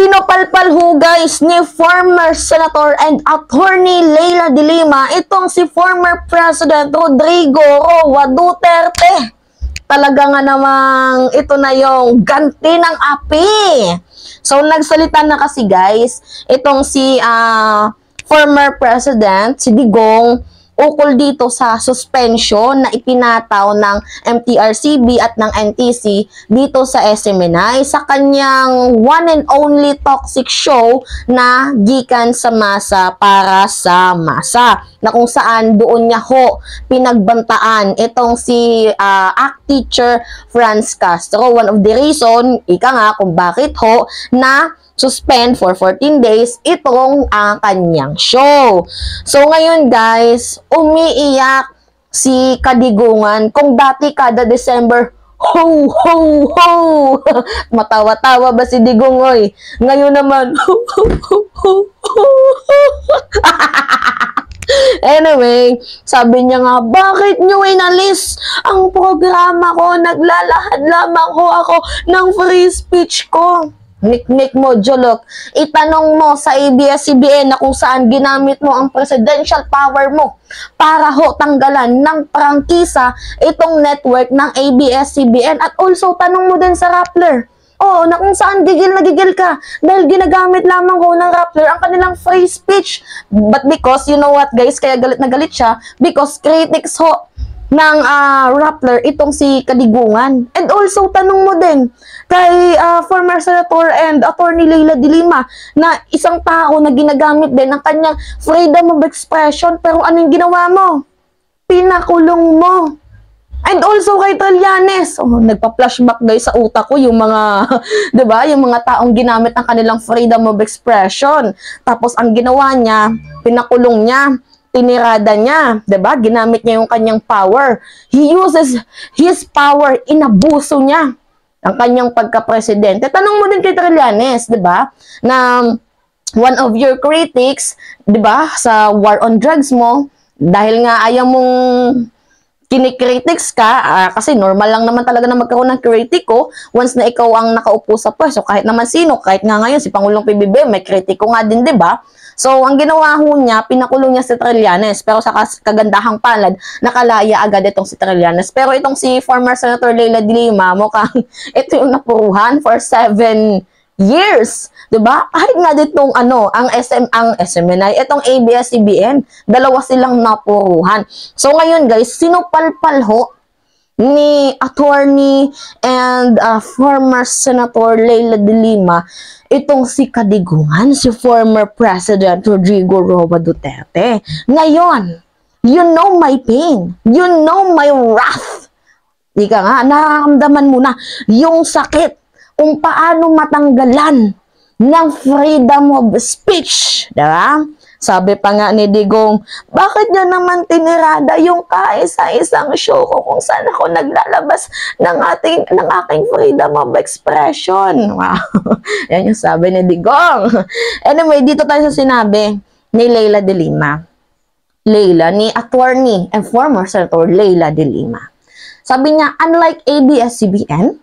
Sinupalpal ho guys ni former Senator and Attorney Leila de Lima itong si former President Rodrigo Roa Duterte. Talaga nga namang ito na yung ganti ng api. So nagsalita na kasi guys itong si former President, si Digong, ukol dito sa suspension na ipinataw ng MTRCB at ng NTC dito sa SMNI sa kanyang one and only toxic show na Gikan sa Masa para sa Masa, na kung saan doon niya ho pinagbantaan itong si ACT teacher Franz Castro. One of the reason, ika nga kung bakit ho na suspend for 14 days itong kanyang show. So ngayon guys, umiiyak si Kadigungan. Kung dati kada December, ho ho ho, matawa-tawa ba si Digungoy? Ngayon naman, ho ho ho ho ho. Anyway, sabi niya nga, bakit nyo inalis ang programa ko? Naglalahad lamang ho ako ng free speech ko. Nik-nik mo, Jolok. Itanong mo sa ABS-CBN na kung saan ginamit mo ang presidential power mo para ho tanggalan ng prangkisa itong network ng ABS-CBN. At also, tanong mo din sa Rappler. Oo, na kung saan gigil na gigil ka dahil ginagamit lamang ho ng Rappler ang kanilang free speech. But because, you know what guys, kaya galit na galit siya, because critics ho ng Rappler itong si Kadigungan. And also, tanong mo din kay former Senator and Attorney Leila de Lima na isang tao na ginagamit din ang kanyang freedom of expression, pero anong ginawa mo? Pinakulong mo. And also kay Trillanes, nagpa-flashback guys sa utak ko yung mga, 'di ba, yung mga taong ginamit ang kanilang freedom of expression. Tapos ang ginawa niya, pinakulong niya, tinirada niya, 'di ba? Ginamit niya yung kanyang power. He uses his power, inabuso niya ang kanyang pagka-presidente. Tanong mo din kay Trillanes, 'di ba? Na one of your critics, 'di ba, sa war on drugs mo, dahil nga ayaw mong kinikritics ka, kasi normal lang naman talaga na magkaroon ng kritiko once na ikaw ang nakaupo sa pwesto. Kahit naman sino, kahit nga ngayon si Pangulong PBBM, may kritiko nga din, 'di ba? So, ang ginawa ho niya, pinakulong niya si Trillanes. Pero sa kagandahang palad, nakalaya agad itong si Trillanes. Pero itong si former Senator Leila de Lima, mukhang ito yung napuruhan for 7 years. 'Di ba? Kahit nga ditong ang SMNI, itong ABS-CBN, dalawa silang napuruhan. So, ngayon guys, sinupalpal ho ni Attorney and former Senator Leila de Lima itong si Kadigungan, si former President Rodrigo Roa Duterte. Ngayon, you know my pain. You know my wrath. Ika nga, nararamdaman mo na yung sakit kung paano matanggalan ng freedom of speech. Diba? Sabi pa nga ni Digong, bakit niya naman tinirada yung kaisa-isang show ko kung saan ako naglalabas ng aking freedom of expression? Wow. Yan yung sabi ni Digong. Anyway, dito tayo sa sinabi ni Leila de Lima. Leila, ni Attorney and former Senator Leila de Lima. Sabi niya, unlike ABS-CBN,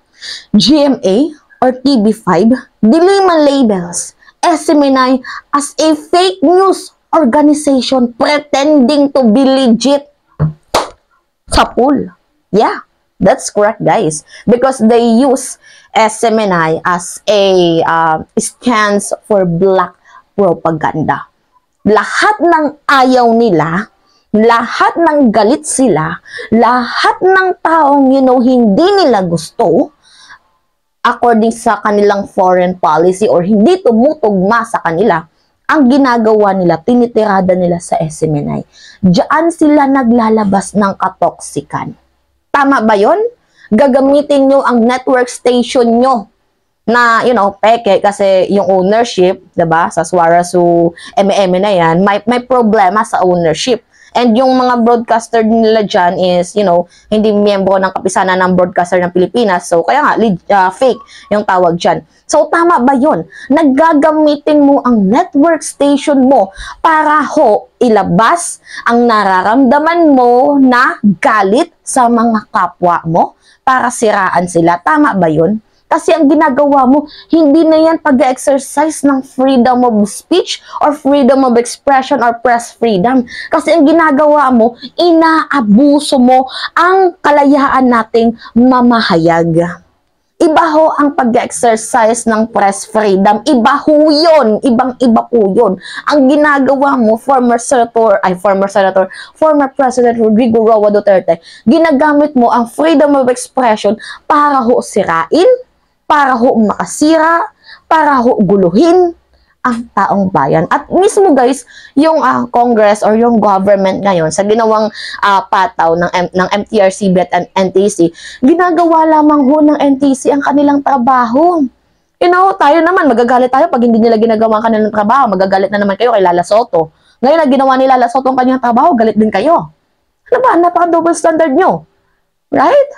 GMA, or TV5, de Lima labels SMNI as a fake news organization pretending to be legit. Sa pool. Yeah, that's correct guys. Because they use SMNI as a stands for black propaganda. Lahat ng ayaw nila, lahat ng galit sila, lahat ng taong hindi nila gusto, according sa kanilang foreign policy or hindi tumutugma sa kanila, ang ginagawa nila, tinitirada nila sa SMNI. Diyan sila naglalabas ng katoksikan. Tama ba yon? Gagamitin nyo ang network station nyo na, peke kasi yung ownership, diba? Sa Suarasu, MM na yan, may problema sa ownership. And yung mga broadcaster nila dyan is, hindi miyembro ng kapisanan ng broadcaster ng Pilipinas. So, kaya nga, fake yung tawag dyan. So, tama ba yun? Naggagamitin mo ang network station mo para ho ilabas ang nararamdaman mo na galit sa mga kapwa mo para siraan sila. Tama ba yun? Kasi ang ginagawa mo, hindi na yan pag-exercise ng freedom of speech or freedom of expression or press freedom. Kasi ang ginagawa mo, inaabuso mo ang kalayaan nating mamahayag. Iba ho ang pag-exercise ng press freedom. Iba ho yun. Ibang-iba po yun. Ang ginagawa mo, former President Rodrigo Roa Duterte, ginagamit mo ang freedom of expression para ho sirain, para ho makasira, para ho guluhin ang taong bayan. At mismo guys, yung Congress or yung government ngayon sa ginawang pataw ng MTRCB at NTC, ginagawa lamang ho ng NTC ang kanilang trabaho. You know, tayo naman, magagalit tayo pag hindi nila ginagawa ang kanilang trabaho. Magagalit na naman kayo kay Lala Soto. Ngayon na ginawa ni Lala Soto ang kanyang trabaho, galit din kayo. Ano ba? Napaka-double standard nyo. Right?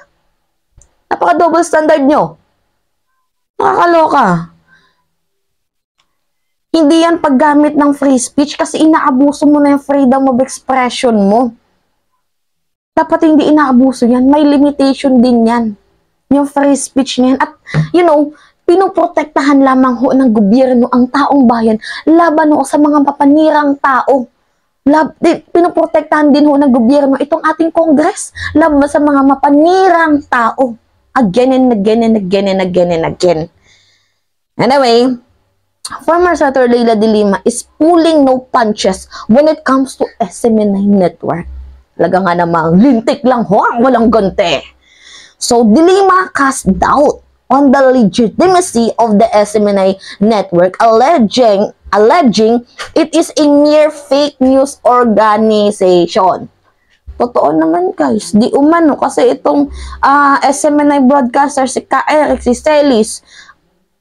Napaka-double standard nyo. Nakakaloka. Hindi yan paggamit ng free speech kasi inaabuso mo na yung freedom of expression mo. Dapat hindi inaabuso yan. May limitation din yan. Yung free speech niyan. At, you know, pinoprotektahan lamang ho ng gobyerno ang taong bayan laban ho sa mga mapanirang tao. Pinoprotektahan din ho ng gobyerno itong ating Congress laban sa mga mapanirang tao. Again and again and again and again and again. Anyway, former Senator Leila de Lima is pulling no punches when it comes to SMNI network. Talaga nga namang lintik lang ho, walang gonte. So, de Lima cast doubt on the legitimacy of the SMNI network, alleging it is a mere fake news organization. Totoo naman guys, di umano kasi itong SMNI broadcaster si Ka Eric, si Celis,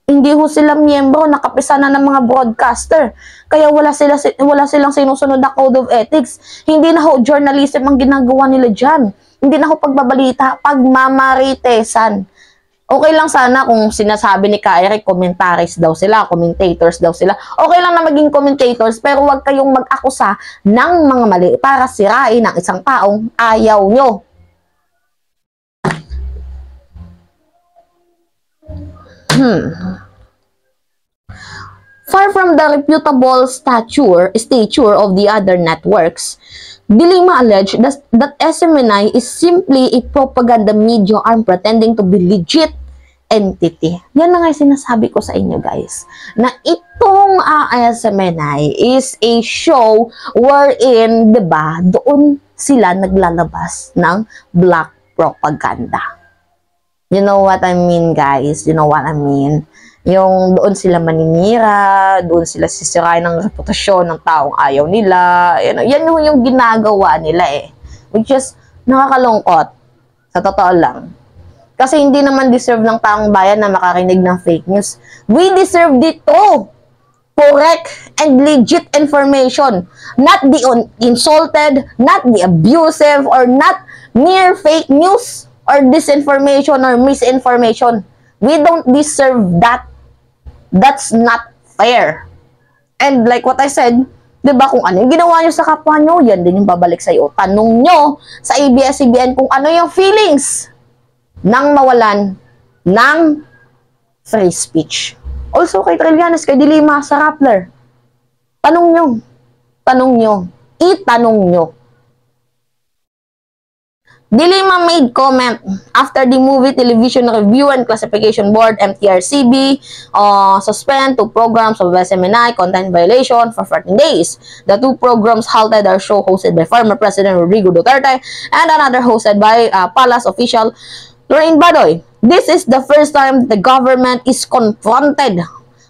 hindi ho sila miyembro, nakapisana ng mga broadcaster. Kaya wala silang sinusunod na code of ethics. Hindi na ho journalism ang ginagawa nila dyan. Hindi na ho pagbabalita, pagmamaritesan. Okay lang sana kung sinasabi ni Ka Eric, commentators daw sila. Okay lang na maging commentators, pero huwag kayong mag-akusa ng mga mali para sirain ang isang taong ayaw nyo. Far from the reputable stature of the other networks, de Lima alleged that SMNI is simply a propaganda media arm pretending to be legit entity. Yan na nga sinasabi ko sa inyo guys, na itong SMNI is a show wherein, diba, doon sila naglalabas ng black propaganda. You know what I mean, guys? You know what I mean? Yung doon sila maninira, doon sila sisirain ng reputasyon ng taong ayaw nila. Yan yung ginagawa nila eh. Which is nakakalungkot. Sa totoo lang. Kasi hindi naman deserve ng taong bayan na makarinig ng fake news. We deserve dito. Correct and legit information. Not the insulted, not the abusive, or not mere fake news, or disinformation or misinformation. We don't deserve that. That's not fair. And like what I said, diba, kung ano yung ginawa nyo sa kapwa nyo, yan din yung babalik sa iyo. Tanong nyo sa ABS-CBN kung ano yung feelings nang mawalan ng free speech. Also kay Trillanes, kay de Lima, sa Rappler. Tanong nyo. Tanong nyo. Itanong nyo. De Lima made comment after the Movie Television Review and Classification Board (MTRCB) suspend 2 programs of SMNI content violation for 14 days. The 2 programs halted our show hosted by former President Rodrigo Duterte and another hosted by Palace official Lorraine Badoy. This is the first time the government is confronted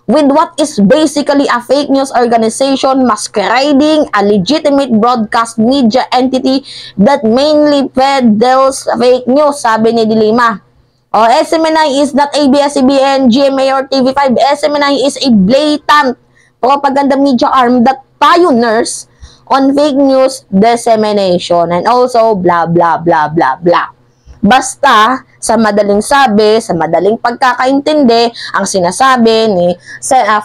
with what is basically a fake news organization masquerading a legitimate broadcast media entity that mainly peddles fake news, sabi ni de Lima. SMNI is not ABS-CBN, GMA, or TV5. SMNI is a blatant propaganda media arm that pioneers on fake news dissemination and also blah blah blah blah blah. Basta, sa madaling sabi, sa madaling pagkakaintindi, ang sinasabi ni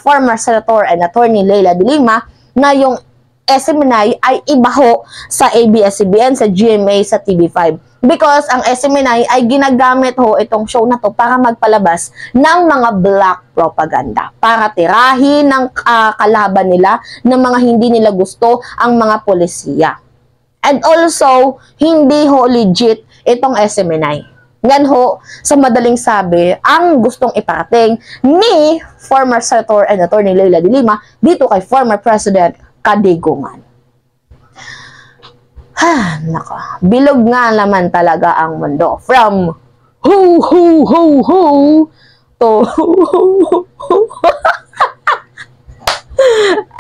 former Senator and Attorney Leila de Lima na yung SMNI ay ibaho sa ABS-CBN, sa GMA, sa TV5. Because ang SMNI ay ginagamit ho itong show na to para magpalabas ng mga black propaganda. Para tirahin ng kalaban nila ng mga hindi nila gusto ang mga polisiya. And also, hindi ho legit itong SMNI. Yan ho, sa madaling sabi, ang gustong iparating ni former Senator and Attorney Leila de Lima dito kay former President Kadigungan. Nako, bilog nga naman talaga ang mundo. From ho ho ho ho to ho ho ho.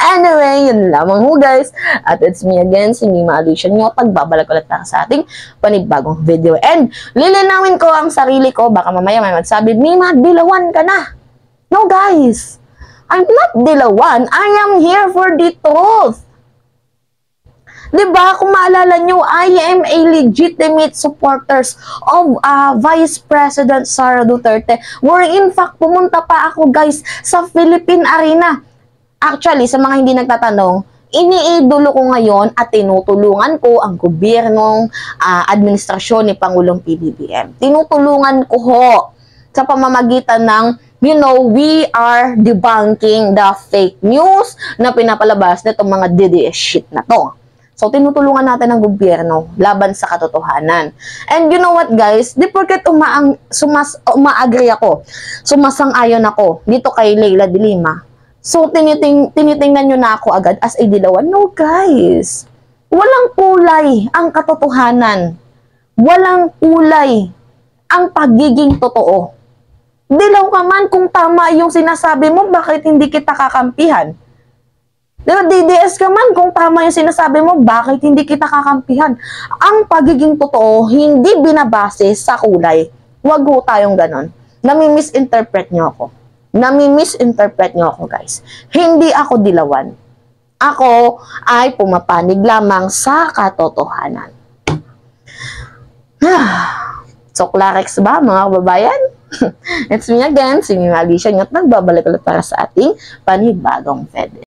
Anyway, yun lamang ho guys. At it's me again, si Mima Alicia nyo. Pagbabalik ulit na sa ating panibagong video. And lilinawin ko ang sarili ko. Baka mamaya may magsabi, Mima, dilawan ka na. No guys, I'm not dilawan. I am here for the truth. Diba, kung maalala nyo, I am a legitimate supporters of Vice President Sara Duterte. Where in fact, pumunta pa ako guys sa Philippine Arena. Actually, sa mga hindi nagtatanong, iniidolo ko ngayon at tinutulungan ko ang gobyernong administrasyon ni Pangulong PBBM. Tinutulungan ko ho sa pamamagitan ng, you know, we are debunking the fake news na pinapalabas nitong mga DDS shit na to. So, tinutulungan natin ang gobyerno laban sa katotohanan. And you know what guys, di porket uma-agree ako, sumasang-ayon ako dito kay Leila de Lima. So, tinitingnan nyo na ako agad as a dilawan. No guys, walang kulay ang katotohanan. Walang kulay ang pagiging totoo. Dilaw ka man kung tama yung sinasabi mo, bakit hindi kita kakampihan? DDS ka man kung tama yung sinasabi mo, bakit hindi kita kakampihan? Ang pagiging totoo, hindi binabase sa kulay. Huwag ho tayong ganon. Nami-misinterpret nyo ako. Nami-misinterpret nyo ako guys. Hindi ako dilawan. Ako ay pumapanig lamang sa katotohanan. So, Clarex ba mga kababayan? It's me again, si Mima Alicia at nagbabalik ulit para sa ating panibagong video.